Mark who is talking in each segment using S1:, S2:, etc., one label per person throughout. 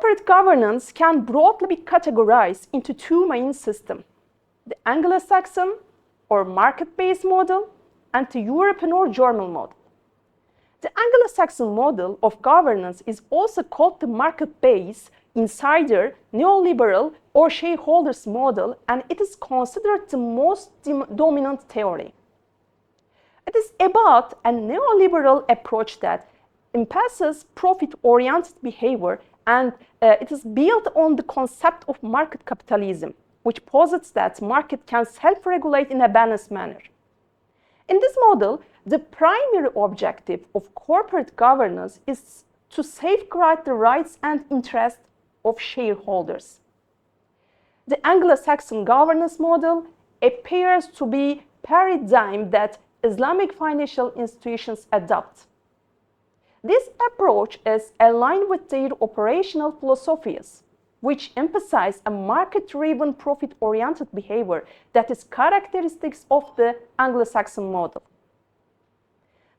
S1: Corporate governance can broadly be categorized into two main systems: the Anglo-Saxon or market-based model and the European or German model. The Anglo-Saxon model of governance is also called the market-based, insider, neoliberal, or shareholders model, and it is considered the most dominant theory. It is about a neoliberal approach that emphasizes profit-oriented behavior, and it is built on the concept of market capitalism, which posits that market can self-regulate in a balanced manner. In this model, the primary objective of corporate governance is to safeguard the rights and interests of shareholders. The Anglo-Saxon governance model appears to be a paradigm that Islamic financial institutions adopt. This approach is aligned with their operational philosophies, which emphasize a market-driven, profit-oriented behavior that is characteristic of the Anglo-Saxon model.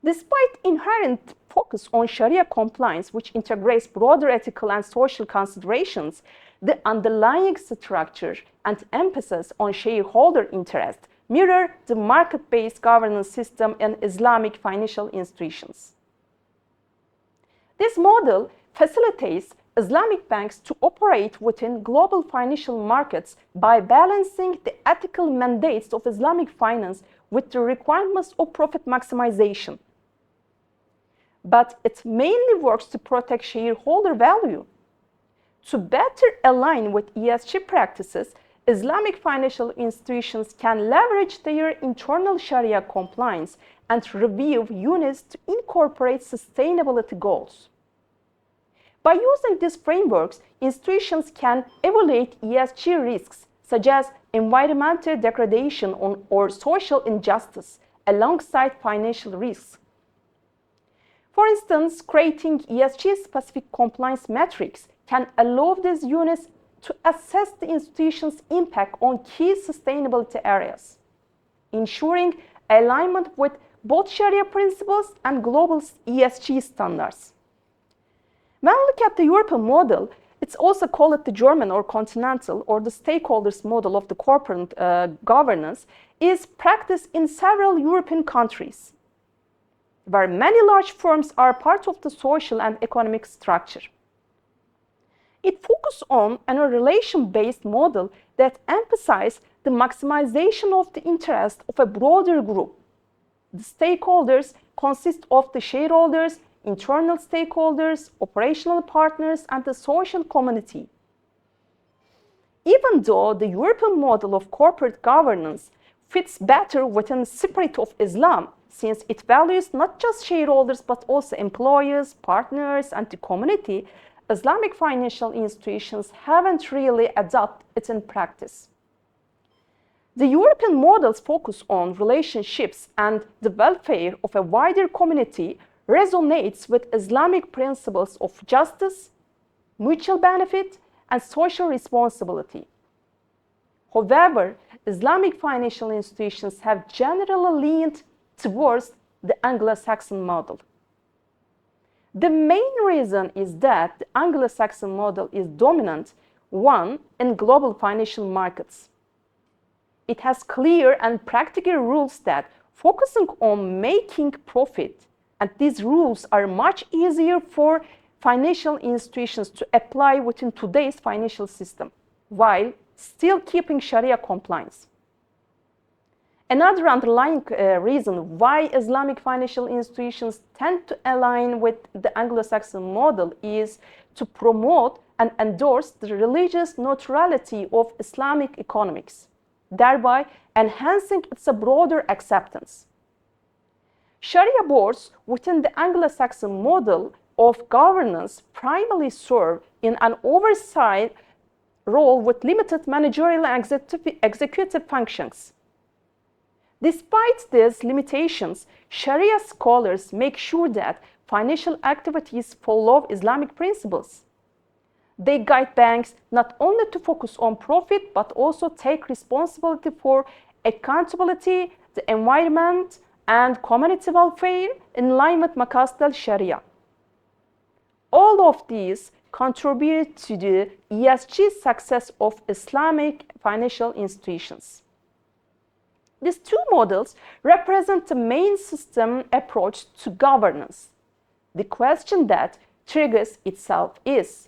S1: Despite inherent focus on Sharia compliance, which integrates broader ethical and social considerations, the underlying structure and emphasis on shareholder interest mirror the market-based governance system in Islamic financial institutions. This model facilitates Islamic banks to operate within global financial markets by balancing the ethical mandates of Islamic finance with the requirements of profit maximization. But it mainly works to protect shareholder value. To better align with ESG practices, Islamic financial institutions can leverage their internal Sharia compliance and review units to incorporate sustainability goals. By using these frameworks, institutions can evaluate ESG risks such as environmental degradation or social injustice alongside financial risks. For instance, creating ESG-specific compliance metrics can allow these units to assess the institution's impact on key sustainability areas, ensuring alignment with both Sharia principles and global ESG standards. When we look at the European model, it's also called the German or continental or the stakeholders model of the corporate governance, is practiced in several European countries, where many large firms are part of the social and economic structure. It focuses on a relation-based model that emphasizes the maximization of the interest of a broader group. The stakeholders consist of the shareholders, internal stakeholders, operational partners, and the social community. Even though the European model of corporate governance fits better within the spirit of Islam, since it values not just shareholders but also employees, partners, and the community, Islamic financial institutions haven't really adopted it in practice. The European model's focus on relationships and the welfare of a wider community resonates with Islamic principles of justice, mutual benefit, and social responsibility. However, Islamic financial institutions have generally leaned towards the Anglo-Saxon model. The main reason is that the Anglo-Saxon model is dominant, one, in global financial markets. It has clear and practical rules that focusing on making profit, and these rules are much easier for financial institutions to apply within today's financial system, while still keeping Sharia compliance. Another underlying reason why Islamic financial institutions tend to align with the Anglo-Saxon model is to promote and endorse the religious neutrality of Islamic economics, thereby enhancing its broader acceptance. Sharia boards within the Anglo-Saxon model of governance primarily serve in an oversight role with limited managerial and executive functions. Despite these limitations, Sharia scholars make sure that financial activities follow Islamic principles. They guide banks not only to focus on profit, but also take responsibility for accountability, the environment, and community welfare in line with Maqasid al-Sharia. All of these contribute to the ESG success of Islamic financial institutions. These two models represent the main system approach to governance. The question that triggers itself is,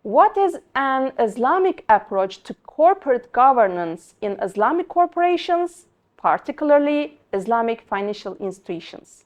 S1: what is an Islamic approach to corporate governance in Islamic corporations, particularly Islamic financial institutions?